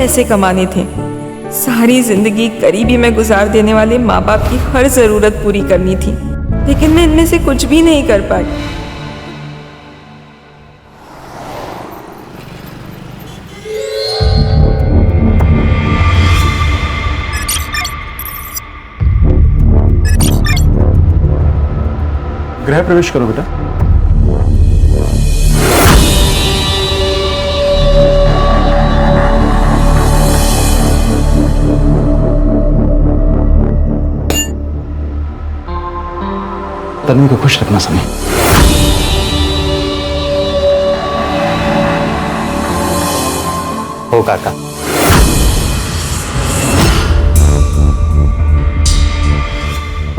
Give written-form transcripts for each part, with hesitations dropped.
पैसे कमाने थे। सारी जिंदगी गरीबी में गुजार देने वाले माँ बाप की हर जरूरत पूरी करनी थी, लेकिन मैं इनमें से कुछ भी नहीं कर पाई। गृह प्रवेश करो बेटा। तन्वी को खुश रखना सनी। हो काका।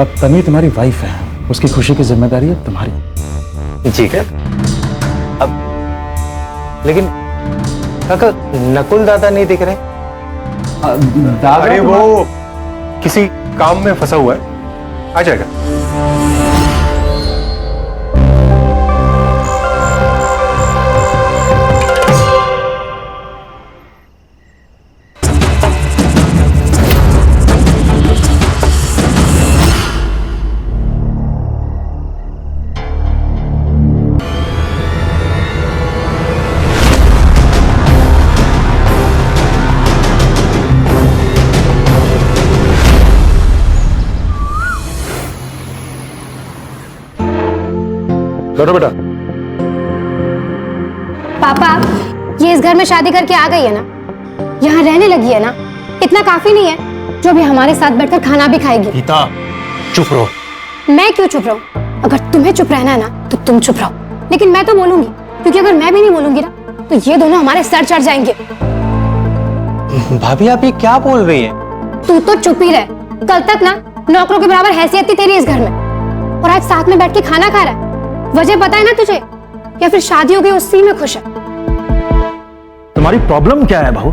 अब तन्वी तुम्हारी वाइफ है, उसकी खुशी की जिम्मेदारी अब तुम्हारी। ठीक है। अब लेकिन काका नकुल दादा नहीं दिख रहे। दादा अरे वो किसी काम में फंसा हुआ है, आ जाएगा। बैठो बेटा। पापा, ये इस घर में शादी करके आ गई है ना, यहाँ रहने लगी है ना, इतना काफी नहीं है जो अभी हमारे साथ बैठकर खाना भी खाएगी। गीता चुप रहो। मैं क्यों चुप रहूं? अगर तुम्हें चुप रहना है ना तो तुम चुप रहो, लेकिन मैं तो बोलूंगी, क्योंकि अगर मैं भी नहीं बोलूंगी ना तो ये दोनों हमारे सर चढ़ जाएंगे। भाभी आप ये क्या बोल रही हैं? तू तो चुप ही रह। कल तक ना नौकरों के बराबर हैसियत थी तेरी इस घर में, और आज साथ में बैठ के खाना खा रहा है। वजह पता है ना तुझे, या फिर शादी हो गई उसी में खुश है? तुम्हारी प्रॉब्लम क्या है बहू?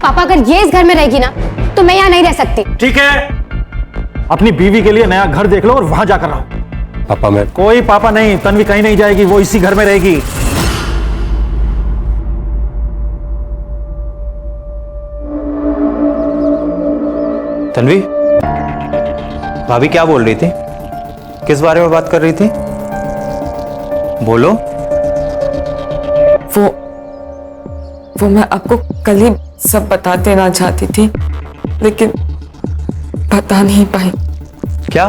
पापा, अगर ये इस घर में रहेगी ना तो मैं यहाँ नहीं रह सकती। ठीक है, अपनी बीवी के लिए नया घर देख लो और वहां जाकर रहो। पापा मैं कोई पापा नहीं, तन्वी कहीं नहीं जाएगी, वो इसी घर में रहेगी। तन्वी, भाभी क्या बोल रही थी? किस बारे में बात कर रही थी? बोलो। वो मैं आपको कल ही सब बता देना चाहती थी, लेकिन बता नहीं पाई। क्या?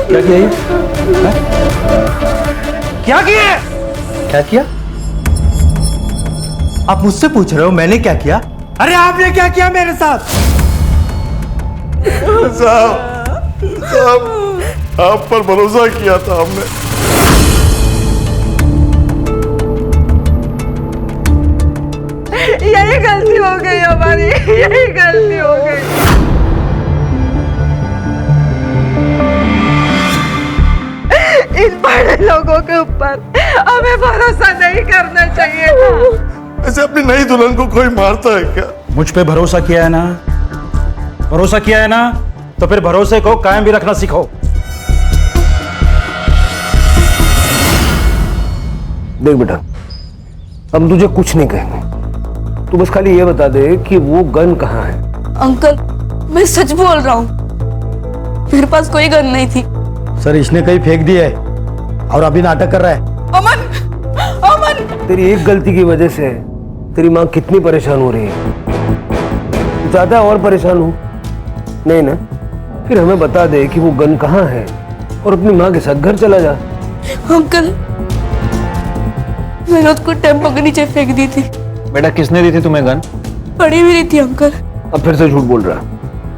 क्या किया ये? क्या किया? क्या किया? आप मुझसे पूछ रहे हो मैंने क्या किया? अरे आपने क्या किया मेरे साथ? साहब आप पर भरोसा किया था हमने। यही गलती हो गई हमारी, यही गलती हो गई। इन बड़े लोगों के ऊपर हमें भरोसा नहीं करना चाहिए था। ऐसे अपनी नई दुल्हन को कोई मारता है क्या? मुझ पे भरोसा किया है ना, भरोसा किया है ना, तो फिर भरोसे को कायम भी रखना सीखो। देख बेटा, हम तुझे कुछ नहीं कहेंगे, तू बस खाली ये बता दे कि वो गन कहाँ है। अंकल, मैं सच बोल रहा हूँ, मेरे पास कोई गन नहीं थी। सर, इसने कहीं फेंक दिया है और अभी नाटक कर रहा है। अमन, अमन! तेरी एक गलती की वजह से तेरी माँ कितनी परेशान हो रही है। ज्यादा और परेशान हो नहीं ना, फिर हमें बता दे कि वो गन कहाँ है और अपनी माँ के साथ घर चला जा। अंकल, मैंने उसको टेम्पो के नीचे फेंक दी थी। बेटा किसने दी थी तुम्हें गन? पड़ी हुई थी अंकल। अब फिर से झूठ बोल रहा है।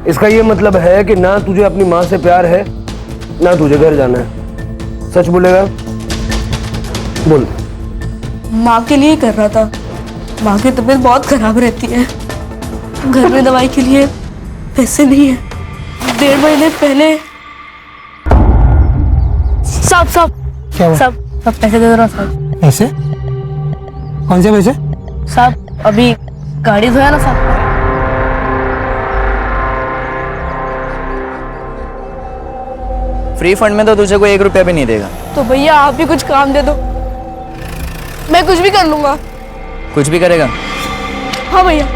इसका ये मतलब है कि ना तुझे अपनी माँ से प्यार है ना तुझे घर जाना है। सच बोलेगा? बोल। माँ के लिए कर रहा था, माँ की तबीयत बहुत खराब रहती है, घर में दवाई के लिए पैसे नहीं है। 1.5 महीने पहले सब पैसे दे रहा सब। पैसे? कौन से पैसे? सब अभी गाड़ी धोया ना सब। फ्री फंड में तो तुझे कोई 1 रुपया भी नहीं देगा। तो भैया आप भी कुछ काम दे दो। मैं कुछ भी कर लूंगा। कुछ भी करेगा? हाँ भैया।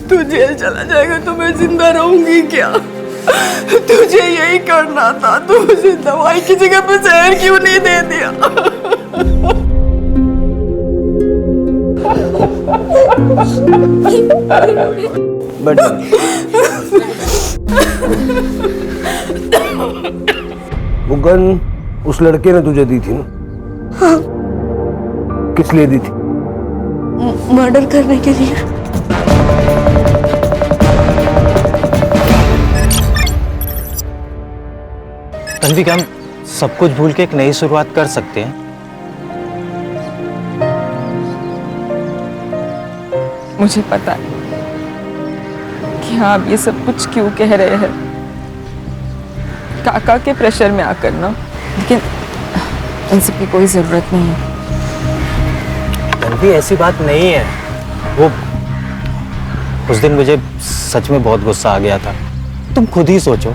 तू जेल चला जाएगा तो मैं जिंदा रहूंगी क्या? तुझे यही करना था, तू मुझे दवाई की जगह पे जहर क्यों नहीं दे दिया? बट वो गन उस लड़के ने तुझे दी थी ना? हाँ। किस लिए दी थी? मर्डर करने के लिए। तन्वी, क्या हम सब कुछ भूल के एक नई शुरुआत कर सकते हैं? मुझे पता है कि आप ये सब कुछ क्यों कह रहे हैं, काका के प्रेशर में आकर ना, लेकिन इन सब की कोई जरूरत नहीं है। तन्वी, ऐसी बात नहीं है। वो उस दिन मुझे सच में बहुत गुस्सा आ गया था। तुम खुद ही सोचो,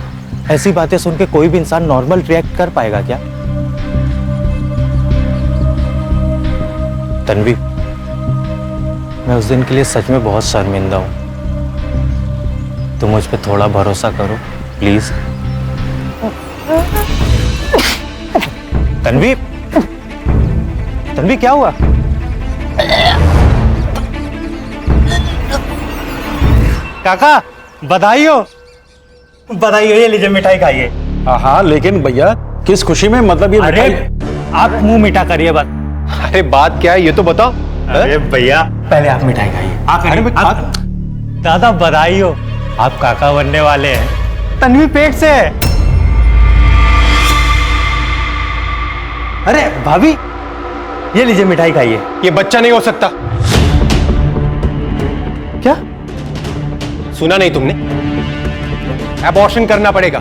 ऐसी बातें सुन के कोई भी इंसान नॉर्मल रिएक्ट कर पाएगा क्या? तन्वी, मैं उस दिन के लिए सच में बहुत शर्मिंदा हूं। तुम मुझ पे थोड़ा भरोसा करो प्लीज। तन्वी, तन्वी क्या हुआ? काका, बधाई हो। बधाई हो, ये लीजिए मिठाई खाइए। हाँ, लेकिन भैया किस खुशी में, मतलब ये अरे मिठाई? आप मुंह मीठा करिए बस। अरे बात क्या है ये तो बताओ। अरे भैया, पहले आप मिठाई खाइए। दादा बधाई हो, आप काका बनने वाले हैं। तन्वी पेट से है। अरे भाभी, ये लीजिए मिठाई खाइए। ये बच्चा नहीं हो सकता। क्या? सुना नहीं तुमने? एबॉर्शन करना पड़ेगा,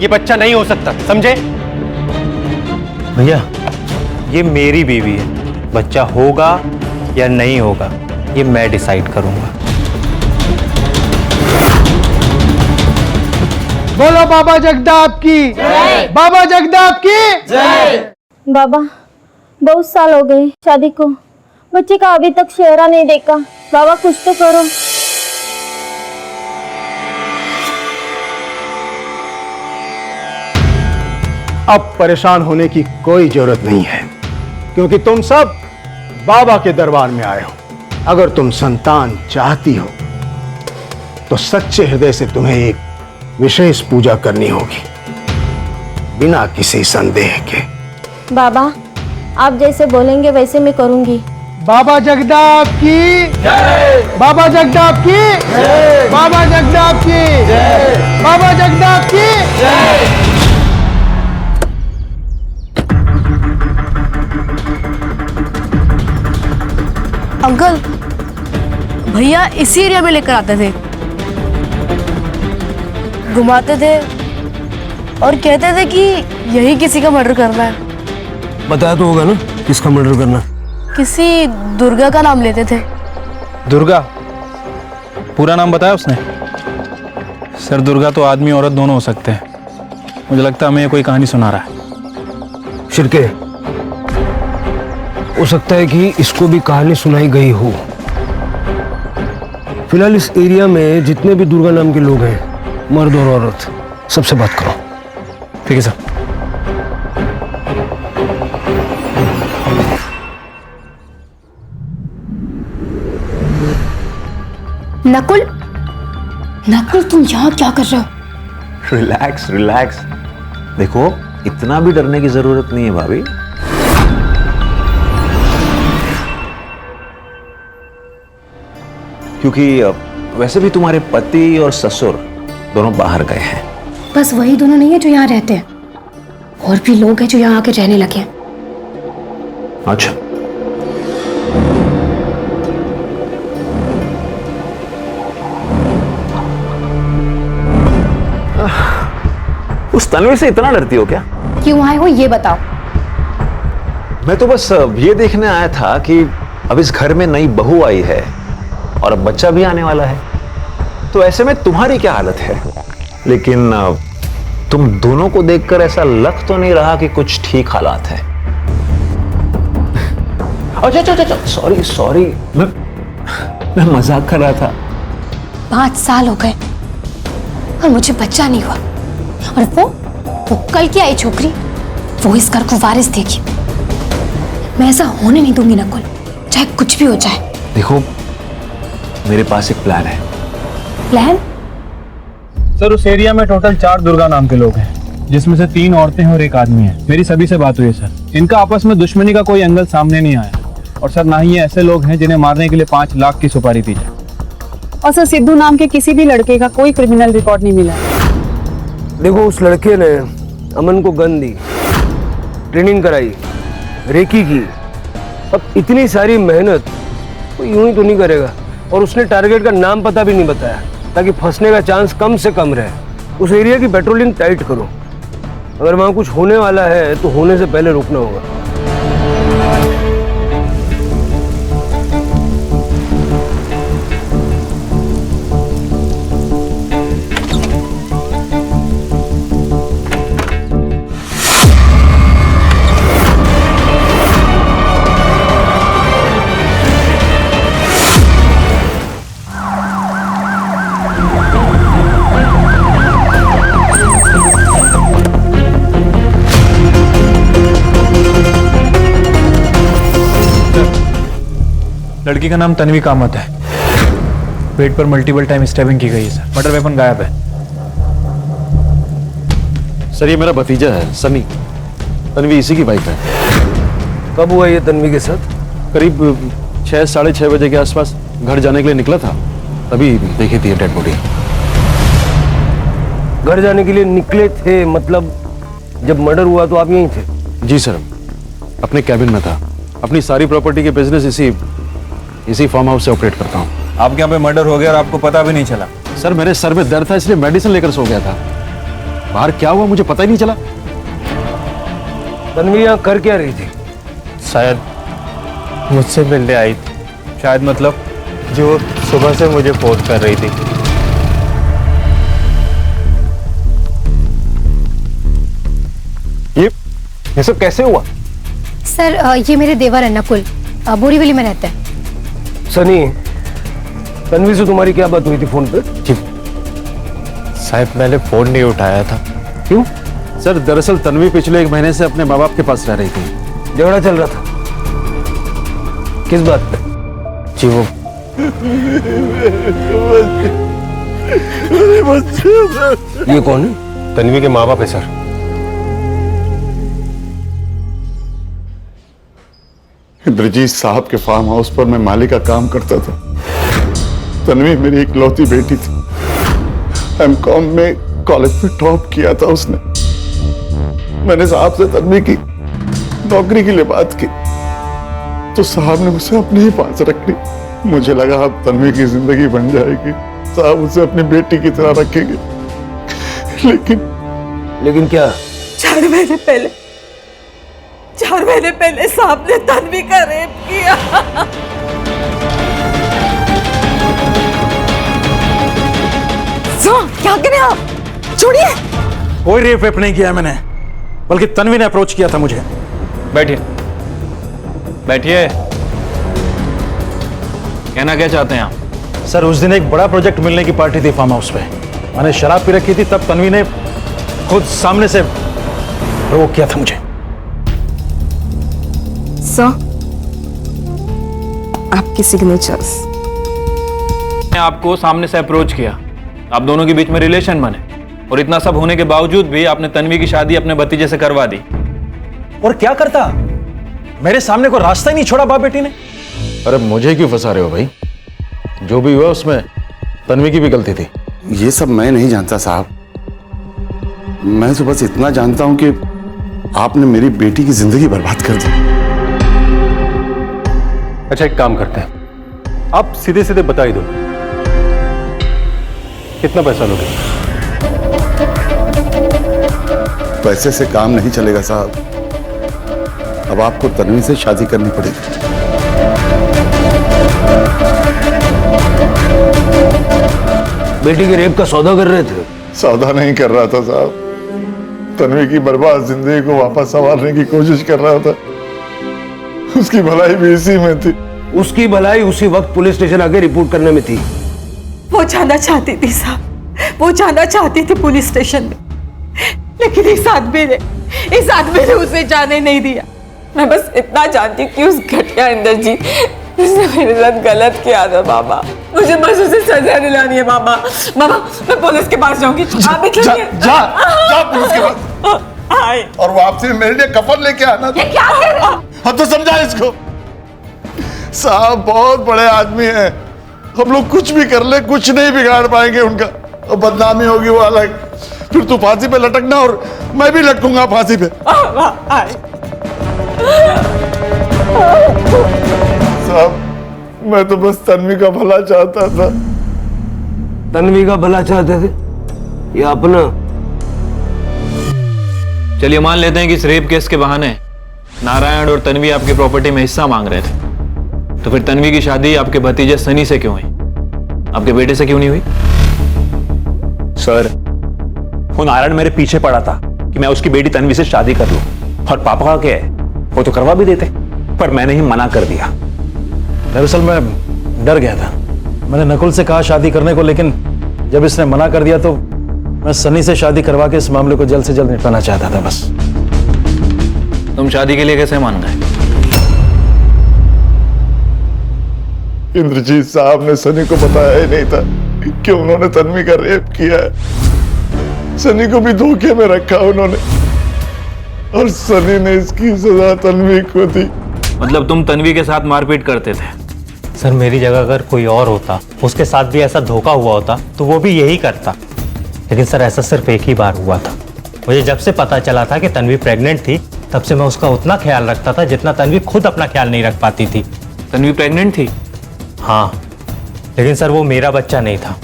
ये बच्चा नहीं हो सकता, समझे? भैया, ये मेरी बीवी है, बच्चा होगा या नहीं होगा ये मैं डिसाइड करूंगा। बोलो बाबा जगदाप की जय। बाबा जगदाप की जय। बाबा, बहुत साल हो गए शादी को, बच्चे का अभी तक चेहरा नहीं देखा। बाबा कुछ तो करो। अब परेशान होने की कोई जरूरत नहीं है, क्योंकि तुम सब बाबा के दरबार में आए हो। अगर तुम संतान चाहती हो तो सच्चे हृदय से तुम्हें एक विशेष पूजा करनी होगी, बिना किसी संदेह के। बाबा, आप जैसे बोलेंगे वैसे मैं करूंगी। बाबा जगदाप की जय। बाबा जगदाप की जय। बाबा जगदाप की जय। बाबा जगदाप की जय। अंकल, भैया इसी एरिया में लेकर आते थे, घुमाते थे और कहते थे कि यही किसी का मर्डर करना है। बताया तो होगा ना किसका मर्डर करना? किसी दुर्गा का नाम लेते थे। दुर्गा? पूरा नाम बताया उसने? सर, दुर्गा तो आदमी औरत दोनों हो सकते हैं। मुझे लगता है हमें ये कोई कहानी सुना रहा है। शिरके, हो सकता है कि इसको भी कहानी सुनाई गई हो। फिलहाल इस एरिया में जितने भी दुर्गा नाम के लोग हैं, मर्द और औरत, सबसे बात करो। ठीक है सर। नकुल, नकुल तुम यहाँ क्या कर रहे हो? Relax relax. देखो, इतना भी डरने की जरूरत नहीं है भाभी। क्योंकि वैसे भी तुम्हारे पति और ससुर दोनों बाहर गए हैं। बस वही दोनों नहीं है जो यहाँ रहते हैं, और भी लोग हैं जो यहाँ आके रहने लगे हैं। अच्छा, उस तन्वी से इतना डरती हो क्या? क्यों आए हो ये बताओ। मैं तो बस ये देखने आया था कि अब इस घर में नई बहू आई है और अब बच्चा भी आने वाला है, तो ऐसे में तुम्हारी क्या हालत है? लेकिन तुम दोनों को देखकर ऐसा लग तो नहीं रहा कि कुछ ठीक हालात है। अच्छा, सॉरी, मैं मजाक कर रहा था। 5 साल हो गए और मुझे बच्चा नहीं हुआ, और वो कल की आई छोकरी, वो इस घर को वारिस देगी। मैं ऐसा होने नहीं दूंगी नकुल, चाहे कुछ भी हो जाए। देखो, मेरे पास एक प्लान है। प्लान? सर, उस एरिया में टोटल 4 दुर्गा नाम के लोग हैं, जिसमें से 3 औरतें हैं और 1 आदमी है। मेरी सभी से बात हुई है सर। इनका आपस में दुश्मनी का कोई एंगल सामने नहीं आया, और सर ना ही ये ऐसे लोग हैं जिन्हें मारने के लिए 5 लाख की सुपारी दी जाए। और सर, सिद्धू नाम के किसी भी लड़के का कोई क्रिमिनल रिकॉर्ड नहीं मिला। देखो, उस लड़के ने अमन को गन दी, ट्रेनिंग कराई, रेकी की। अब इतनी सारी मेहनत वो यूं ही तो नहीं करेगा, और उसने टारगेट का नाम पता भी नहीं बताया, ताकि फंसने का चांस कम से कम रहे। उस एरिया की पेट्रोलिंग टाइट करो। अगर वहां कुछ होने वाला है तो होने से पहले रुकना होगा। लड़की का नाम तन्वी कामत है। पेट पर मल्टीपल टाइम स्टैबिंग की गई है सर। मर्डर वेपन गायब है। सर, ये मेरा भतीजा है सनी। तन्वी इसी की वाइफ है। कब हुआ ये तन्वी के साथ? करीब 6 साढ़े 6 बजे के आसपास घर जाने के लिए निकला था, तभी देखी थी डेड बॉडी। घर जाने के लिए निकले थे मतलब जब मर्डर हुआ तो आप यहीं थे? जी सर, अपने कैबिन में था। अपनी सारी प्रॉपर्टी के बिजनेस इसी फार्म हाउस से ऑपरेट करता हूँ। आपके यहाँ पे मर्डर हो गया और आपको पता भी नहीं चला? सर, मेरे सर में दर्द था, इसलिए मेडिसिन लेकर सो गया था। बाहर क्या हुआ मुझे पता ही नहीं चला। तन्वी यहाँ कर क्या रही थी? शायद मुझसे मिलने आई थी। शायद मतलब जो सुबह से मुझे फोन कर रही थी। ये सब कैसे हुआ? सर, ये मेरे देवर है नकुल, बोरीवली में रहते हैं। सनी, तन्वी से तुम्हारी क्या बात हुई थी फोन पे? जी साहब, मैंने फोन नहीं उठाया था। क्यों? सर, दरअसल तन्वी पिछले 1 महीने से अपने माँ बाप के पास रह रही थी। झगड़ा चल रहा था? किस बात पे? जी वो ये कौन है? तन्वी के माँ बाप है सर। इंद्रजीत साहब के फार्म हाउस पर मैं माली का काम करता था। तन्वी मेरी इकलौती बेटी थी। एमकॉम में कॉलेज में टॉप किया था उसने। मैंने साहब से तन्वी की नौकरी के लिए बात की तो साहब ने उसे अपने ही पास रख ली। मुझे लगा अब तन्वी की जिंदगी बन जाएगी, साहब उसे अपनी बेटी की तरह रखेंगे। लेकिन क्या? 4 महीने पहले साहब ने तन्वी का रेप किया। क्या करें आप? छोड़िए। कोई रेप वेप नहीं किया मैंने, बल्कि तन्वी ने अप्रोच किया था मुझे। बैठिए, बैठिए। कहना क्या चाहते हैं आप? सर, उस दिन एक बड़ा प्रोजेक्ट मिलने की पार्टी थी फार्म हाउस पे। मैंने शराब पी रखी थी, तब तन्वी ने खुद सामने से प्रोवोक किया था मुझे। सर, आपकी सिग्नेचर्स। आपको सामने से अप्रोच किया, आप दोनों के बीच में रिलेशन बने, और इतना सब होने के बावजूद भी आपने तन्वी की शादी अपने भतीजे से करवा दी। और क्या करता? मेरे सामने कोई रास्ता ही नहीं छोड़ा बाप बेटी ने। अरे मुझे क्यों फंसा रहे हो भाई? जो भी हुआ उसमें तन्वी की भी गलती थी। ये सब मैं नहीं जानता साहब। मैं तो बस इतना जानता हूं कि आपने मेरी बेटी की जिंदगी बर्बाद कर दी। अच्छा, एक काम करते हैं, आप सीधे सीधे बता ही दो, कितना पैसा लोगे? पैसे से काम नहीं चलेगा साहब। अब आपको तन्वी से शादी करनी पड़ेगी। बेटी के रेप का सौदा कर रहे थे? सौदा नहीं कर रहा था साहब, तन्वी की बर्बाद जिंदगी को वापस संवारने की कोशिश कर रहा था। उसकी भलाई भी इसी में थी। उसकी भलाई उसी वक्त पुलिस स्टेशन आके रिपोर्ट करने में थी। वो जाना चाहती थी साहब, वो जाना चाहती थी पुलिस स्टेशन में, लेकिन इस आदमी ने उसे जाने नहीं दिया। मैं बस इतना जानती हूँ कि उस घटिया इंद्रजीत उसने मेरे साथ गलत किया था बाबा। मुझे बस उसे सजा दिलानी है बाबा। बाबा मैं पुलिस के पास जाऊंगी। आप भी जा पुलिस के पास और वापसी मेरे लिए कफन लेके आना। ये क्या कह रहे हो? हाँ तो समझा इसको। साहब बहुत बड़े आदमी हैं, हम लोग कुछ भी कर ले कुछ नहीं बिगाड़ पाएंगे उनका। और बदनामी होगी वो अलग, फिर तू फांसी पे लटकना और मैं भी लटकूंगा फांसी पे। साहब मैं तो बस तन्वी का भला चाहता था। तन्वी का भला चाहते थे या अपना? चलिए मान लेते हैं कि इस रेप केस के बहाने नारायण और तन्वी आपकी प्रॉपर्टी में हिस्सा मांग रहे थे, तो फिर तन्वी की शादी आपके भतीजे सनी से क्यों हुई, आपके बेटे से क्यों नहीं हुई? सर, वो नारायण मेरे पीछे पड़ा था कि मैं उसकी बेटी तन्वी से शादी कर लूं, और पापा का क्या है, वो तो करवा भी देते, पर मैंने ही मना कर दिया। दरअसल मैं डर गया था। मैंने नकुल से कहा शादी करने को, लेकिन जब इसने मना कर दिया तो मैं सनी से शादी करवा के इस मामले को जल्द से जल्द निपटाना चाहता था बस। तुम शादी के लिए कैसे मान गए? इंद्रजीत साहब ने सनी को बताया ही नहीं था कि उन्होंने तन्वी का रेप किया है। सनी को भी धोखे में रखा उन्होंने, और सनी ने इसकी सजा तन्वी को दी। मतलब तुम तन्वी के साथ मारपीट करते थे? सर मेरी जगह अगर कोई और होता, उसके साथ भी ऐसा धोखा हुआ होता तो वो भी यही करता। लेकिन सर ऐसा सिर्फ एक ही बार हुआ था। मुझे जब से पता चला था कि तन्वी प्रेग्नेंट थी, तब से मैं उसका उतना ख्याल रखता था जितना तन्वी खुद अपना ख्याल नहीं रख पाती थी। तन्वी प्रेग्नेंट थी? हाँ, लेकिन सर वो मेरा बच्चा नहीं था,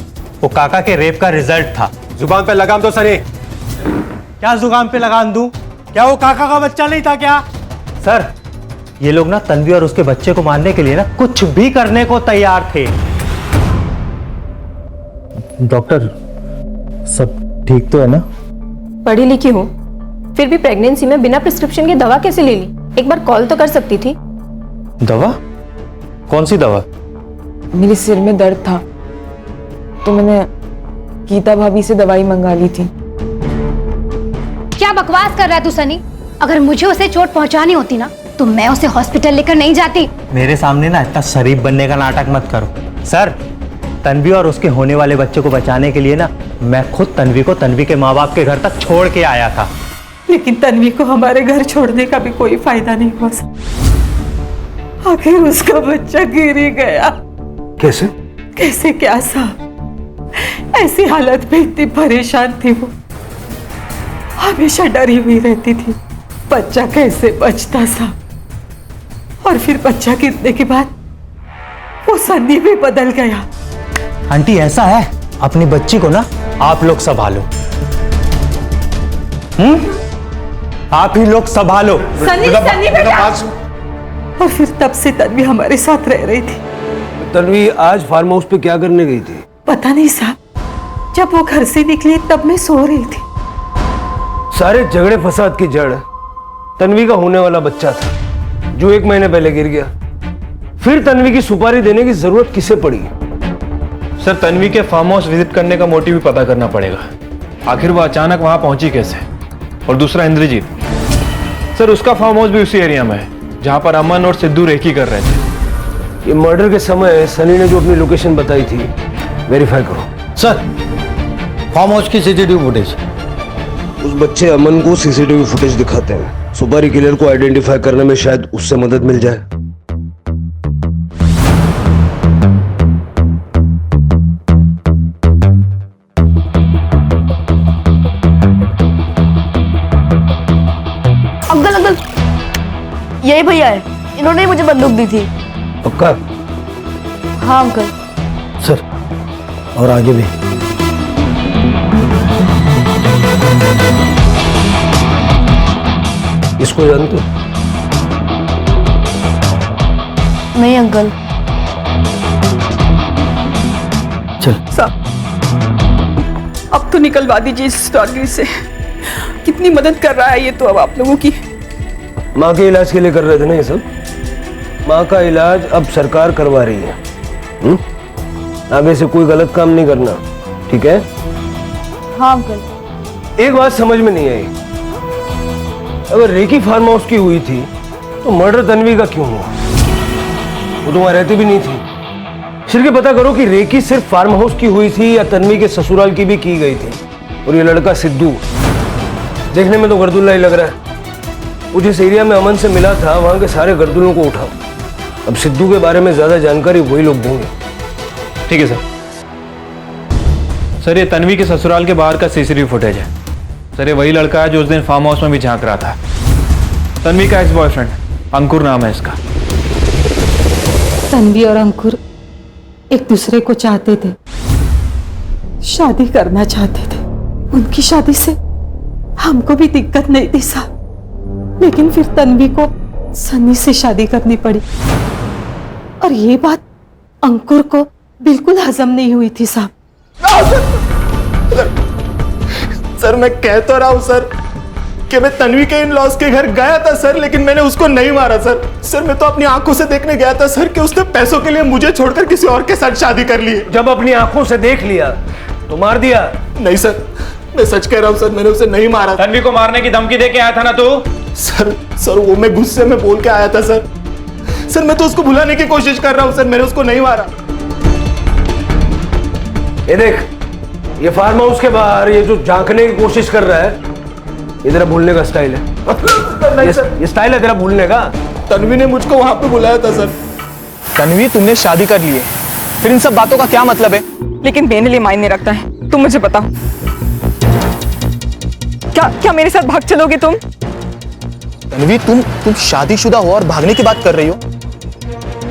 वो काका के रेप का रिजल्ट था। जुबान पे लगाम दो सनी। क्या जुबान पे लगाम दूं? क्या वो काका का बच्चा नहीं था क्या? सर ये लोग ना तन्वी और उसके बच्चे को मारने के लिए ना कुछ भी करने को तैयार थे। डॉक्टर सब ठीक तो है ना? पढ़ी लिखी हूँ, फिर भी प्रेगनेंसी में बिना प्रिस्क्रिप्शन की दवा कैसे ले ली? एक बार कॉल तो कर सकती थी। दवा? कौन सी दवा? मेरे सिर में दर्द था तो मैंने गीता भाभी से दवाई मंगा ली थी। क्या बकवास कर रहा है तू सनी? अगर मुझे उसे चोट पहुंचानी होती ना तो मैं उसे हॉस्पिटल लेकर नहीं जाती। मेरे सामने ना इतना शरीफ बनने का नाटक मत करो। सर तन्वी और उसके होने वाले बच्चे को बचाने के लिए ना मैं खुद तन्वी को तन्वी के माँ बाप के घर तक छोड़ के आया था। लेकिन तन्वी को हमारे घर छोड़ने का भी कोई फायदा नहीं हुआ साहब। आखिर उसका बच्चा गिर ही गया। कैसे? कैसे क्या साहब, ऐसी हालत में इतनी परेशान थी वो, हमेशा डरी हुई रहती थी बच्चा कैसे बचता साहब। और फिर बच्चा गिरने के बाद वो सन्नी भी बदल गया। आंटी ऐसा है, अपनी बच्ची को ना आप लोग संभालो। आप ही लोग संभालो। सन्नी बेटा। और फिर तब से तन्वी हमारे साथ रह रही थी। तन्वी आज फार्म हाउस पे क्या करने गई थी? पता नहीं साहब, जब वो घर से निकली तब मैं सो रही थी। सारे झगड़े फसाद की जड़ तन्वी का होने वाला बच्चा था, जो 1 महीने पहले गिर गया। फिर तन्वी की सुपारी देने की जरूरत किसे पड़ी? सर तन्वी के फार्म हाउस विजिट करने का मोटिव भी पता करना पड़ेगा। आखिर वो अचानक वहां पहुंची कैसे? और दूसरा इंद्रजीत, सर उसका फार्म हाउस भी उसी एरिया में है जहां पर अमन और सिद्धू रेकी कर रहे थे। ये मर्डर के समय सनी ने जो अपनी लोकेशन बताई थी वेरीफाई करो। सर फार्म हाउस की सीसीटीवी फुटेज। उस बच्चे अमन को सीसीटीवी फुटेज दिखाते हैं, सुपारी किलर को आइडेंटिफाई करने में शायद उससे मदद मिल जाए। अंकल यही भैया है, इन्होंने ही मुझे बंदूक दी थी। पक्का? हाँ अंकल। सर और आगे भी। इसको जानते हो? नहीं अंकल। चल साहब अब तो निकलवा दीजिए इस स्टोरी से। कितनी मदद कर रहा है ये तो अब आप लोगों की। माँ के इलाज के लिए कर रहे थे ना ये सब। माँ का इलाज अब सरकार करवा रही है। आगे से कोई गलत काम नहीं करना, ठीक है? हाँ अंकल। एक बात समझ में नहीं आई, अगर रेकी फार्म हाउस की हुई थी तो मर्डर तन्वी का क्यों हुआ? वो तो वहां रहती भी नहीं थी। फिर के पता करो कि रेकी सिर्फ फार्म हाउस की हुई थी या तन्वी के ससुराल की भी की गई थी। और ये लड़का सिद्धू देखने में तो गर्दुल्ला ही लग रहा है। वो जिस एरिया में अमन से मिला था वहां के सारे गर्दुल्लों को उठाओ। अब सिद्धू के बारे में ज्यादा जानकारी वही लोग देंगे। ठीक है सर। सर ये तन्वी के ससुराल के बाहर का सीसीटीवी फुटेज है। सर ये वही लड़का है जो उस दिन फार्म हाउस में भी झांक रहा था। तन्वी का एक्स बॉयफ्रेंड अंकुर नाम है इसका। तन्वी और अंकुर एक दूसरे को चाहते थे, शादी करना चाहते थे। उनकी शादी से हमको भी दिक्कत नहीं थी साहब, लेकिन फिर तन्वी को सनी से शादी करनी पड़ी और ये बात अंकुर को बिल्कुल हजम नहीं हुई थी साहब। सर मैं कह तो रहा हूं सर कि मैं तन्वी के इन लॉस के घर गया था सर, लेकिन मैंने उसको नहीं मारा सर। सर मैं तो अपनी आंखों से देखने गया था सर कि उसने पैसों के लिए मुझे छोड़कर किसी और के साथ शादी कर ली है। जब अपनी आंखों से देख लिया तो मार दिया? नहीं सर, मैं सच कह रहा हूं सर, मैंने उसे नहीं मारा। तन्वी को मारने की धमकी दे के आया था ना तू? सर वो मैं गुस्से में बोल के आया था सर। सर मैं तो उसको भुलाने की कोशिश कर रहा हूं सर, मैंने उसको नहीं मारा। ये देख, ये फार्म हाउस के बाहर ये जो झांकने की कोशिश कर रहा है, ये तेरा भूलने का स्टाइल है। ये स्टाइल है तेरा भूलने का। तन्वी ने मुझको वहां पे बुलाया था सर। तन्वी तुमने शादी कर ली है, फिर इन सब बातों का क्या मतलब है? लेकिन मेरे लिए मायने रखता है। तुम मुझे बताओ, क्या मेरे साथ भाग चलोगे तुम? तन्वी तुम शादीशुदा हो और भागने की बात कर रही हो?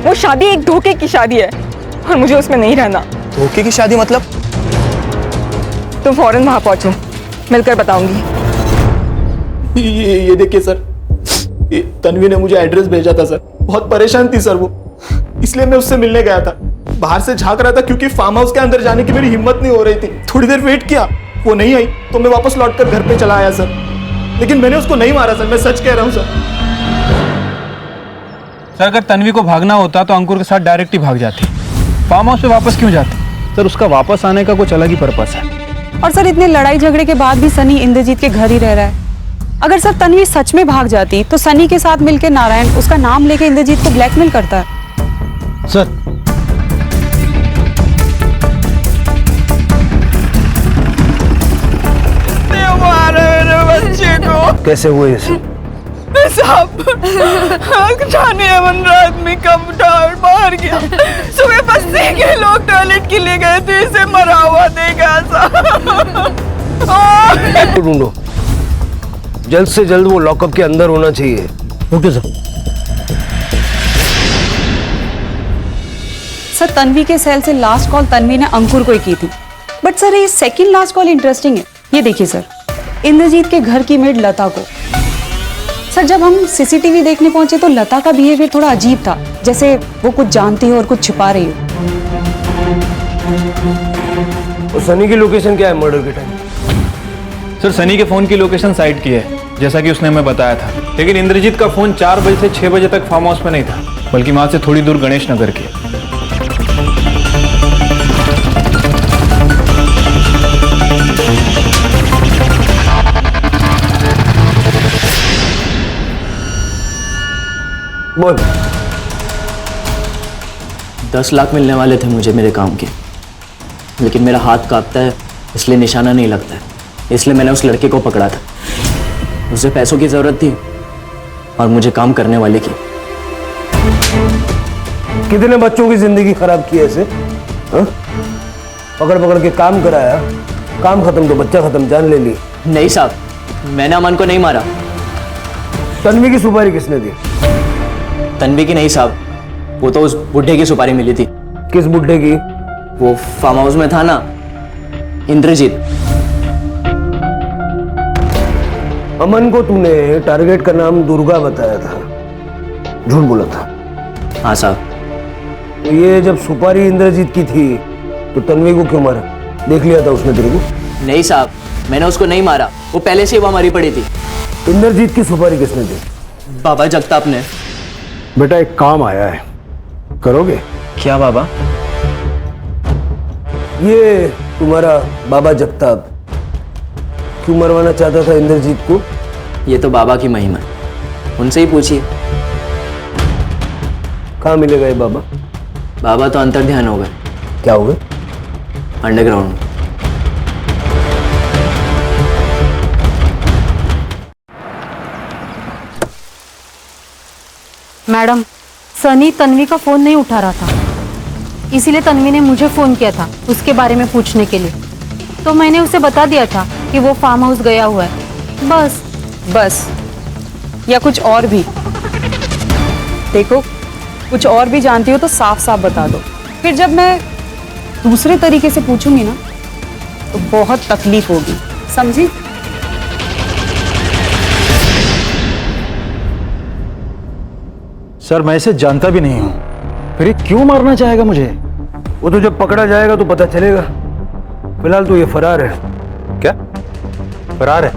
वो शादी एक धोखे की शादी है और मुझे उसमें नहीं रहना। धोखे की शादी मतलब? तुम फौरन वहां पहुंचो, मिलकर बताऊंगी। ये देखिए सर, ये तन्वी ने मुझे एड्रेस भेजा था सर। बहुत परेशान थी सर वो, इसलिए मैं उससे मिलने गया था। बाहर से झांक रहा था क्योंकि फार्म हाउस के अंदर जाने की मेरी हिम्मत नहीं हो रही थी। थोड़ी देर वेट किया, वो नहीं आई तो मैं वापस लौटकर घर पे चला आया सर। लेकिन मैंने उसको नहीं मारा सर, मैं सच कह रहा हूं सर। सर अगर तन्वी को भागना होता तो अंकुर के साथ डायरेक्ट ही भाग जाती। फार्म हाउस पे वापस क्यों जाती? सर उसका वापस आने का कुछ अलग ही पर्पस है। और सर इतने लड़ाई झगड़े के बाद भी सनी इंद्रजीत के घर ही रह रहा है। अगर सर तन्वी सच में भाग जाती तो सनी के साथ मिलकर नारायण उसका नाम लेके इंद्रजीत को ब्लैकमेल करता है। सर बच्चे को कैसे हुए ये सब? जाने अमन रात में कब उठा बाहर गया। सुबह बस्ती के लोग टॉयलेट के लिए गए थे, इसे मरा हुआ देखा। ढूंढो, जल्द से जल्द वो लॉकअप के अंदर होना चाहिए। Okay sir. सर तन्वी के सेल से लास्ट कॉल तन्वी ने अंकुर को ही की थी। बट सर ये सेकंड लास्ट कॉल इंटरेस्टिंग है। ये देखिए सर, इंद्रजीत के घर की मेड लता को। सर जब हम सीसीटीवी देखने पहुंचे तो लता का बिहेवियर थोड़ा अजीब था, जैसे वो कुछ जानती हो और कुछ छिपा रही हो। और सनी की लोकेशन क्या है मर्डर के टाइम? सर सनी के फोन की लोकेशन साइट की है, जैसा कि उसने हमें बताया था। लेकिन इंद्रजीत का फोन 4 बजे से 6 बजे तक फार्म हाउस में नहीं था, बल्कि वहां से थोड़ी दूर गणेश नगर की। बोल। 10 लाख मिलने वाले थे मुझे मेरे काम के, लेकिन मेरा हाथ कांपता है इसलिए निशाना नहीं लगता है, इसलिए मैंने उस लड़के को पकड़ा था। उसे पैसों की जरूरत थी और मुझे काम करने वाले की। कितने बच्चों की जिंदगी खराब की ऐसे? पकड़ पकड़ के काम कराया, काम खत्म तो बच्चा खत्म, जान ले ली। नहीं साहब, मैंने अमन को नहीं मारा। तन्वी की सुपारी किसने दी? तन्वी की नहीं साहब, वो तो उस बुढ़े की सुपारी मिली थी। किस बुढ़े की? वो फार्म हाउस में था ना, इंद्रजीत। अमन को तूने टारगेट का नाम दुर्गा बताया था, झूठ बोला था। हाँ साहब। तो ये जब सुपारी इंद्रजीत की थी तो तन्वी को क्यों मारा? देख लिया था उसने तेरे को? नहीं साहब, मैंने उसको नहीं मारा, वो पहले से ही वहां मरी पड़ी थी। इंद्रजीत की सुपारी किसने दी? बाबा जगताप ने। बेटा एक काम आया है, करोगे? क्या बाबा? ये तुम्हारा बाबा जगताप क्यों मरवाना चाहता था इंद्रजीत को? ये तो बाबा की महिमा है, उनसे ही पूछिए। कहाँ मिलेगा ये बाबा? बाबा तो अंतर ध्यान हो गए। क्या हो गए? अंडरग्राउंड। मैडम, सनी तन्वी का फोन नहीं उठा रहा था, इसीलिए तन्वी ने मुझे फोन किया था उसके बारे में पूछने के लिए। तो मैंने उसे बता दिया था कि वो फार्म हाउस गया हुआ है। बस या कुछ और भी? देखो, कुछ और भी जानती हो तो साफ साफ बता दो, फिर जब मैं दूसरे तरीके से पूछूंगी ना तो बहुत तकलीफ होगी, समझी? सर मैं इसे जानता भी नहीं हूं, फिर ये क्यों मारना चाहेगा मुझे? वो तो जब पकड़ा जाएगा तो पता चलेगा। फिलहाल तो ये फरार है। क्या फरार है?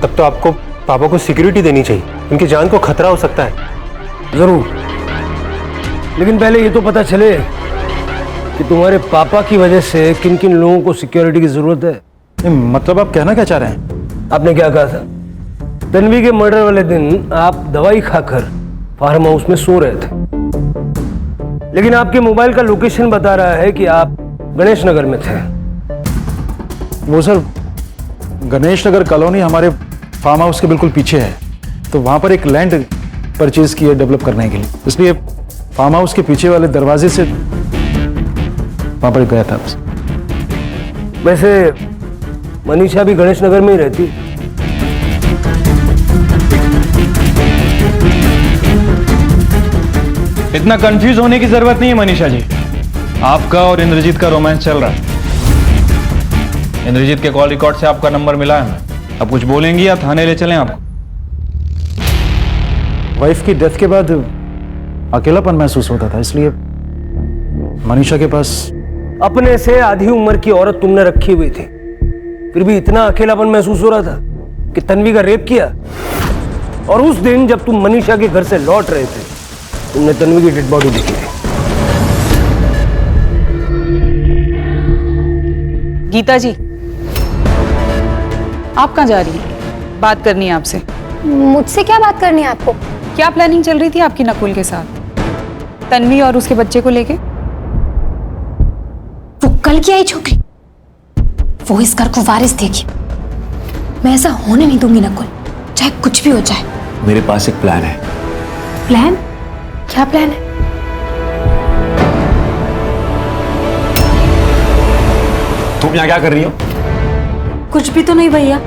तब तो आपको पापा को सिक्योरिटी देनी चाहिए, उनकी जान को खतरा हो सकता है। जरूर, लेकिन पहले ये तो पता चले कि तुम्हारे पापा की वजह से किन किन लोगों को सिक्योरिटी की जरूरत है। मतलब आप कहना क्या चाह रहे हैं? आपने क्या कहा था? तन्वी के मर्डर वाले दिन आप दवाई खाकर फार्म हाउस में सो रहे थे, लेकिन आपके मोबाइल का लोकेशन बता रहा है कि आप गणेश नगर में थे। वो सर, गणेश नगर कॉलोनी हमारे फार्म हाउस के बिल्कुल पीछे है, तो वहां पर एक लैंड परचेज की है डेवलप करने के लिए, इसलिए फार्म हाउस के पीछे वाले दरवाजे से वहां पर गया था बस। वैसे मनीषा भी गणेश नगर में ही रहती। इतना कंफ्यूज होने की जरूरत नहीं है मनीषा जी, आपका और इंद्रजीत का रोमांस चल रहा है। इंद्रजीत के कॉल रिकॉर्ड से आपका नंबर मिला है। अब कुछ बोलेंगी या थाने ले चलें आपको? वाइफ की डेथ के बाद अकेलापन महसूस होता था, इसलिए मनीषा के पास। अपने से आधी उम्र की औरत तुमने रखी हुई थी, फिर भी इतना अकेलापन महसूस हो रहा था कि तन्वी का रेप किया। और उस दिन जब तुम मनीषा के घर से लौट रहे थे, तुमने तन्वी की डेड बॉडी देखी थी। गीता जी, आप कहाँ जा रही हैं? बात करनी है आपसे। मुझसे क्या बात करनी है आपको? क्या प्लानिंग चल रही थी आपकी नकुल के साथ, तन्वी और उसके बच्चे को लेके? वो कल की आई छोकरी, वो इस घर को वारिस देगी। मैं ऐसा होने नहीं दूंगी नकुल, चाहे कुछ भी हो जाए। मेरे पास एक प्लान है। प्लान? क्या प्लान है? तुम यहाँ क्या कर रही हो? कुछ भी तो नहीं भैया।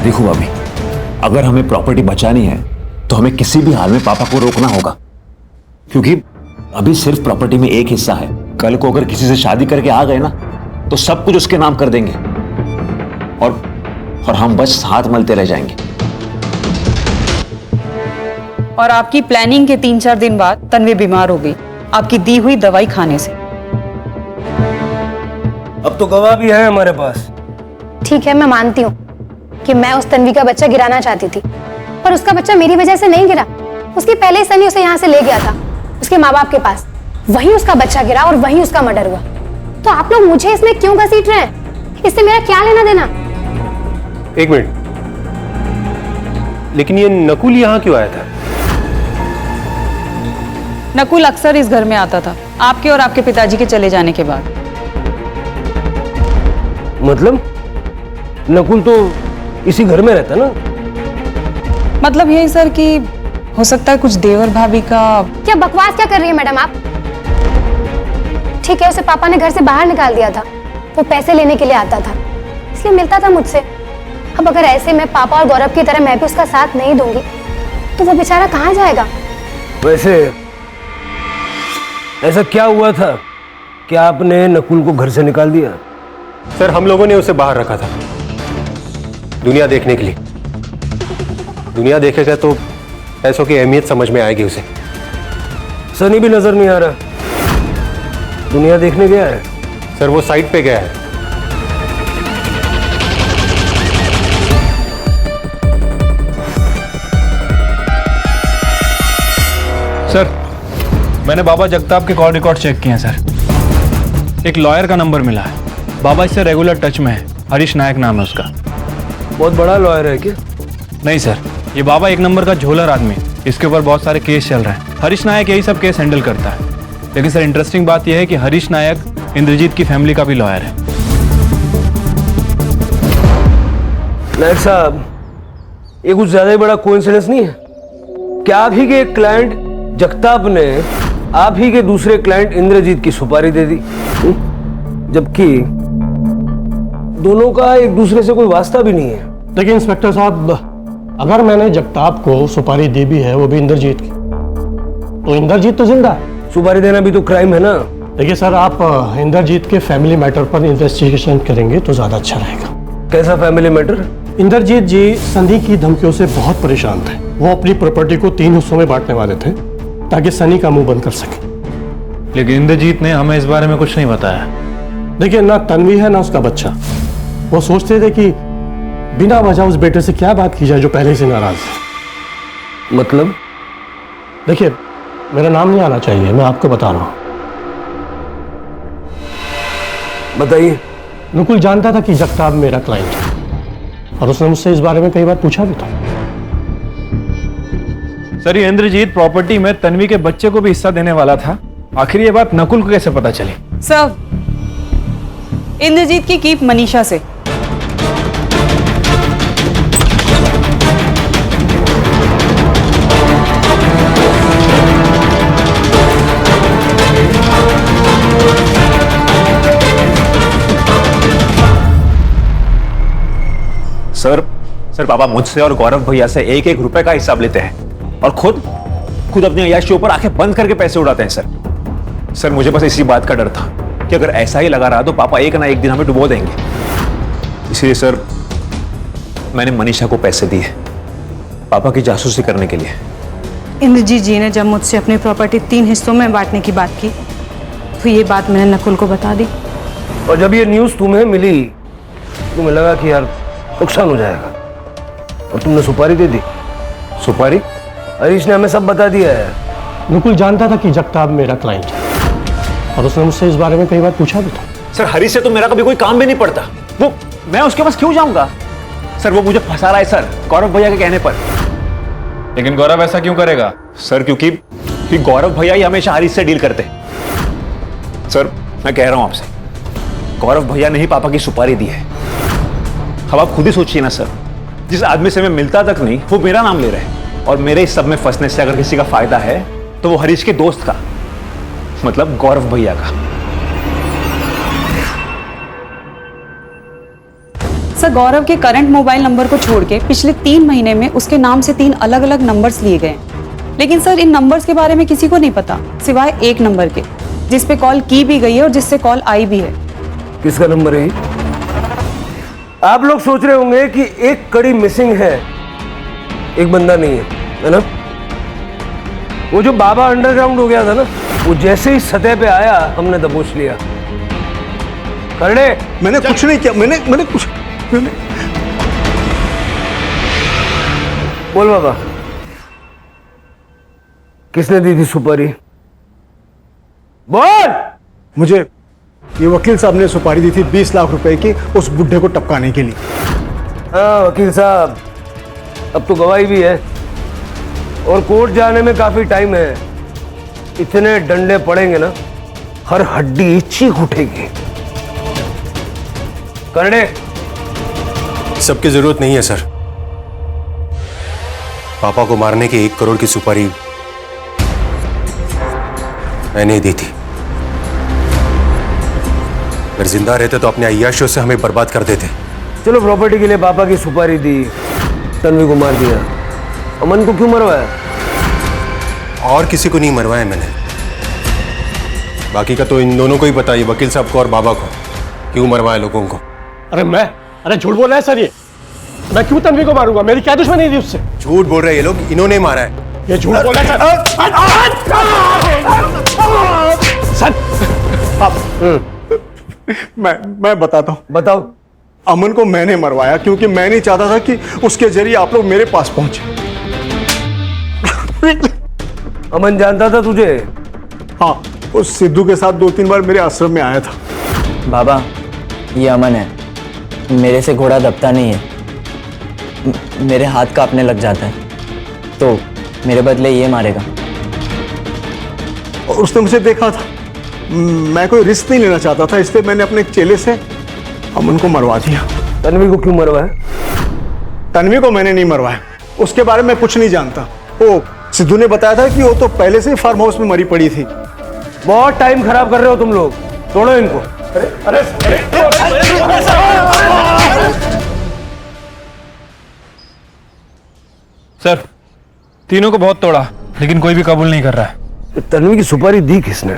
देखो भाभी, अगर हमें प्रॉपर्टी बचानी है तो हमें किसी भी हाल में पापा को रोकना होगा, क्योंकि अभी सिर्फ प्रॉपर्टी में एक हिस्सा है। कल को अगर किसी से शादी करके आ गए ना तो सब कुछ उसके नाम कर देंगे और हम बस हाथ मलते रह जाएंगे। और आपकी प्लानिंग के 3-4 दिन बाद तन्वी बीमार हो गई, आपकी दी हुई दवाई खाने से। अब तो गवाह भी है हमारे पास। ठीक है, मैं मानती हूँ कि मैं उस तन्वी का बच्चा गिराना चाहती थी, पर उसका बच्चा मेरी वजह से नहीं गिरा। उसकी पहले ही सनी उसे यहाँ से ले गया था उसके माँ बाप के पास, वहीं उसका बच्चा गिरा और वहीं उसका मर्डर हुआ। तो आप लोग मुझे इसमें क्यों घसीट रहे हैं? इससे मेरा क्या लेना देना? एक मिनट, लेकिन ये नकुल यहाँ क्यों आया था? नकुल अक्सर इस घर में आता था आपके और आपके पिताजी के चले जाने के बाद। मतलब नकुल तो इसी घर में रहता ना? मतलब यही सर कि हो सकता है कुछ देवर भाभी का। क्या बकवास क्या कर रही है मैडम आप? ठीक है, उसे पापा ने घर से बाहर निकाल दिया था, वो पैसे लेने के लिए आता था इसलिए मिलता था मुझसे। अब अगर ऐसे में पापा और गौरव की तरह मैं भी उसका साथ नहीं दूंगी तो वो बेचारा कहाँ जाएगा? वैसे ऐसा क्या हुआ था कि आपने नकुल को घर से निकाल दिया? सर, हम लोगों ने उसे बाहर रखा था दुनिया देखने के लिए। दुनिया देखेगा तो पैसों की अहमियत समझ में आएगी उसे। सनी भी नजर नहीं आ रहा। दुनिया देखने गया है? सर वो साइट पे गया है। सर मैंने बाबा जगताप के कॉल रिकॉर्ड चेक किए हैं सर। एक लॉयर का नंबर मिला है। बाबा इससे रेगुलर टच में है। हरीश नायक नाम है उसका। बहुत बड़ा लॉयर है क्या? नहीं सर, ये बाबा एक नंबर का झोलर आदमी। इसके ऊपर बहुत सारे केस चल रहे हैं। हरीश नायक यही सब केस हैंडल करता है। लेकिन सर इंटरेस्टिंग बात यह है कि हरीश नायक इंद्रजीत की फैमिली का भी लॉयर है। नायक साहब, ये कुछ ज्यादा ही बड़ा कोइंसिडेंस नहीं है क्या? आप ही के एक क्लाइंट जगताप ने आप ही के दूसरे क्लाइंट इंद्रजीत की सुपारी दे दी, जबकि दोनों का एक दूसरे से कोई वास्ता भी नहीं है। देखिए इंस्पेक्टर साहब, अगर मैंने जगताप को सुपारी दी भी है, वो भी इंद्रजीत की, तो इंद्रजीत तो जिंदा है। सुपारी देना भी तो क्राइम है ना? देखिए सर, आप इंद्रजीत के फैमिली मैटर पर इन्वेस्टिगेशन करेंगे तो ज्यादा अच्छा रहेगा। कैसा फैमिली मैटर? इंद्रजीत जी सनी की धमकियों से बहुत परेशान थे। वो अपनी प्रॉपर्टी को 3 हिस्सों में बांटने वाले थे ताकि सनी का मुंह बंद कर सके। लेकिन इंद्रजीत ने हमें इस बारे में कुछ नहीं बताया। देखिए, ना तन्वी है ना उसका बच्चा। वो सोचते थे कि बिना वजह उस बेटे से क्या बात की जाए जो पहले से नाराज है। मतलब? देखिए, मेरा नाम नहीं आना चाहिए, मैं आपको बता रहा हूं। बताइए। नुकुल जानता था कि जगताप मेरा क्लाइंट है और उसने मुझसे इस बारे में कई बार पूछा भी था। सर ये इंद्रजीत प्रॉपर्टी में तन्वी के बच्चे को भी हिस्सा देने वाला था। आखिर ये बात नकुल को कैसे पता चली? सर इंद्रजीत की कीप मनीषा से। सर पापा मुझसे और गौरव भैया से 1-1 रुपए का हिसाब लेते हैं और खुद अपने अय्याशी ऊपर आंखें बंद करके पैसे उड़ाते हैं। सर मुझे बस इसी बात का डर था कि अगर ऐसा ही लगा रहा तो पापा एक ना एक दिन हमें डुबो देंगे। इसलिए सर मैंने मनीषा को पैसे दिए पापा की जासूसी करने के लिए। इंद्रजीत जी ने जब मुझसे अपनी प्रॉपर्टी 3 हिस्सों में बांटने की बात की तो ये बात मैंने नकुल को बता दी। और जब ये न्यूज़ तुम्हें मिली तुम्हें लगा कि यार नुकसान हो जाएगा और तुमने सुपारी दे दी। सुपारी? हरीश ने हमें सब बता दिया है। नुकुल जानता था कि जगताप मेरा क्लाइंट है और उसने मुझसे इस बारे में कई बार पूछा भी था। सर हरीश से तो मेरा कभी कोई काम भी नहीं पड़ता। वो मैं उसके पास क्यों जाऊंगा? सर वो मुझे फंसा रहा है सर, गौरव भैया के कहने पर। लेकिन गौरव ऐसा क्यों करेगा? सर क्योंकि गौरव भैया ही हमेशा हरीश से डील करते। सर मैं कह रहा हूं आपसे, गौरव भैया ने ही पापा की सुपारी दी है। अब आप खुद ही सोचिए ना सर, जिस आदमी से मैं मिलता तक नहीं वो मेरा नाम ले रहे हैं और मेरे इस सब में फंसने से अगर किसी का फायदा है तो वो हरीश के दोस्त का, मतलब गौरव भैया का। सर गौरव के करंट मोबाइल नंबर को छोड़ के पिछले 3 महीने में उसके नाम से 3 अलग-अलग नंबर्स लिए गए। लेकिन सर इन नंबर्स के बारे में किसी को नहीं पता सिवाय एक नंबर के, जिस पे कॉल की भी गई है और जिससे कॉल आई भी है। किसका नंबर है? आप लोग सोच रहे होंगे कि एक कड़ी मिसिंग है, एक बंदा नहीं है ना? वो जो बाबा अंडरग्राउंड हो गया था ना, वो जैसे ही सतह पे आया हमने दबोच लिया। करने मैंने कुछ नहीं किया। मैंने कुछ बोल बाबा, किसने दी थी सुपारी? बोल। मुझे ये वकील साहब ने सुपारी दी थी 20 लाख रुपए की उस बुढ़े को टपकाने के लिए। हाँ वकील साहब, अब तो गवाही भी है और कोर्ट जाने में काफी टाइम है। इतने डंडे पड़ेंगे ना, हर हड्डी चीख उठेगी। करने सबकी जरूरत नहीं है सर। पापा को मारने की 1 करोड़ की सुपारी मैंने दी थी। अगर जिंदा रहते तो अपने अय्याशियों से हमें बर्बाद कर देते। चलो प्रॉपर्टी के लिए पापा की सुपारी दी, तन्वी को मार दिया। अमन को क्यों मरवाया? और किसी को नहीं मरवाया मैंने। बाकी का तो इन दोनों को ही पता है, वकील साहब को और बाबा को, क्यों मरवाया लोगों को। अरे झूठ बोल रहा है सर ये। मैं क्यों तन्वी को मारूंगा? मेरी क्या दुश्मनी थी उससे? झूठ बोल रहे हैं ये लोग, इन्होंने मारा है। ये झूठ बोल रहा है सर। मैं बताता हूँ। बताओ। अमन को मैंने मरवाया क्योंकि मैं नहीं चाहता था कि उसके जरिए आप लोग मेरे पास पहुंचे। अमन जानता था तुझे? हाँ, उस सिद्धू के साथ 2-3 बार मेरे आश्रम में आया था। बाबा, ये अमन है, मेरे से घोड़ा दबता नहीं है, मेरे हाथ कांपने लग जाता है, तो मेरे बदले ये मारेगा। और उसने मुझे देखा था, मैं कोई रिस्क नहीं लेना चाहता था, इसलिए मैंने अपने एक चेले से अमन को मरवा दिया। तन्वी को क्यों मरवाया? तन्वी को मैंने नहीं मरवाया, उसके बारे में कुछ नहीं जानता। वो सिद्धू ने बताया था कि वो तो पहले से ही फार्म हाउस में मरी पड़ी थी। बहुत टाइम खराब कर रहे हो तुम लोग, तोड़ो इनको। अरे सर, तीनों को बहुत तोड़ा, लेकिन कोई भी कबूल नहीं कर रहा है। तन्वी की सुपारी दी किसने?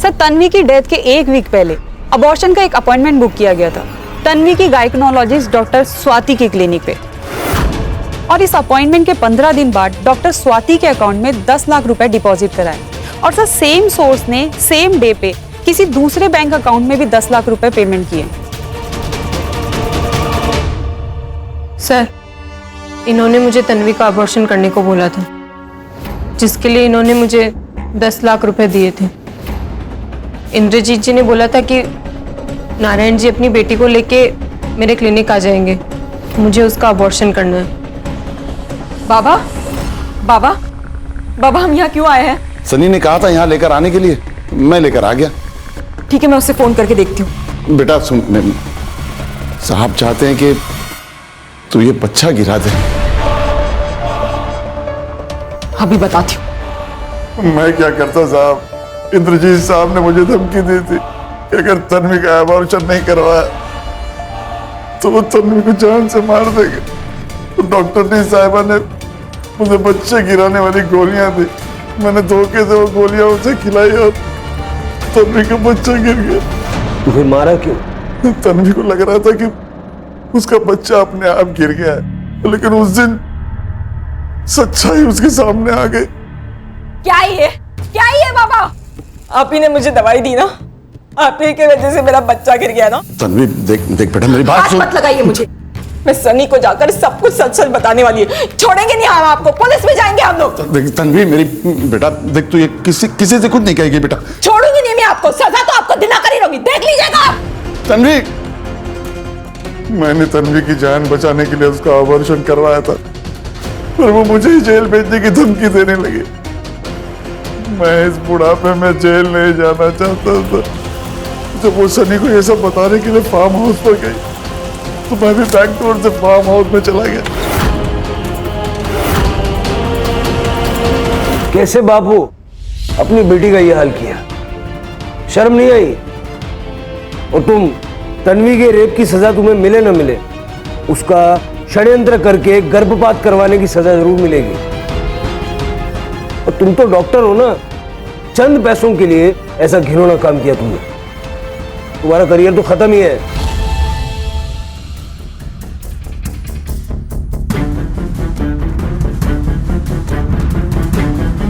सर, तन्वी की डेथ के 1 वीक पहले अबॉर्शन का एक अपॉइंटमेंट बुक किया गया था तन्वी की गायकोनोलॉजिस्ट डॉक्टर स्वाति के क्लिनिक पे, और इस अपॉइंटमेंट के 15 दिन बाद डॉक्टर स्वाति के अकाउंट में 10 लाख रुपए डिपॉजिट कराए। और सर, सेम सोर्स ने सेम डे पे किसी दूसरे बैंक अकाउंट में भी 10 लाख रुपए पेमेंट किए। सर, इन्होंने मुझे तन्वी का अबॉर्शन करने को बोला था, जिसके लिए इन्होंने मुझे 10 लाख रुपए दिए थे। इंद्रजीत जी ने बोला था कि नारायण जी अपनी बेटी को लेके मेरे क्लिनिक आ जाएंगे, मुझे उसका अबॉर्शन करना है। बाबा, बाबा, बाबा, हम यहाँ क्यों आए हैं? सनी ने कहा था यहाँ लेकर आने के लिए, मैं लेकर आ गया। ठीक है, मैं उससे फोन करके देखती हूँ। बेटा सुन, साहब चाहते हैं कि तू ये बच्चा गिरा दे। अभी बताती हूँ। मैं क्या करता साहब, इंद्रजीत साहब ने मुझे धमकी दी थी कि अगर तन्वी का अबॉर्शन नहीं करवाया तो वो तन्वी को जान से मार देंगे। तो डॉक्टर डी साहिबा ने मुझे बच्चे गिराने वाली गोलियां दी, मैंने धोखे से वो गोलियां उसे खिलाई और तन्वी का बच्चा गिर गया। तुझे मारा क्यों? तन्वी को लग रहा था कि उसका बच्चा अपने आप गिर गया है, लेकिन उस दिन सच्चाई उसके सामने आ गई। क्या ये बाबा? आप ही ने मुझे दवाई दी ना, आप ही की वजह से मेरा बच्चा गिर गया ना। तन्वी देख बेटा, मेरी बात सुन। मत लगाइए मुझे, मैं सनी को जाकर सब कुछ सच सच बताने वाली है। छोड़ेंगे नहीं हम आपको, पुलिस में जाएंगे हम लोग। देख तन्वी, मेरी बेटा देख, तू ये किसी से कुछ नहीं कहेगी बेटा। छोड़ूंगी नहीं मैं आपको, सजा तो आपको दिलाकर ही रहूंगी, देख लीजिएगा। तन्वी, मैंने तन्वी की जान बचाने के लिए उसका ऑपरेशन करवाया था, पर वो मुझे ही जेल भेजने की धमकी देने लगी। मैं इस बुढ़ापे में जेल नहीं जाना चाहता था। जब वो सनी को ये सब बताने के लिए फार्म हाउस पर गई तो मैं भी बैक डोर से फार्म हाउस में चला गया। कैसे बापू अपनी बेटी का ये हाल किया? शर्म नहीं आई? और तुम, तन्वी के रेप की सजा तुम्हें मिले न मिले, उसका षड्यंत्र करके गर्भपात करवाने की सजा जरूर मिलेगी। और तुम तो डॉक्टर हो ना, चंद पैसों के लिए ऐसा घिनौना काम किया तुमने। तुम्हारा करियर तो खत्म ही है।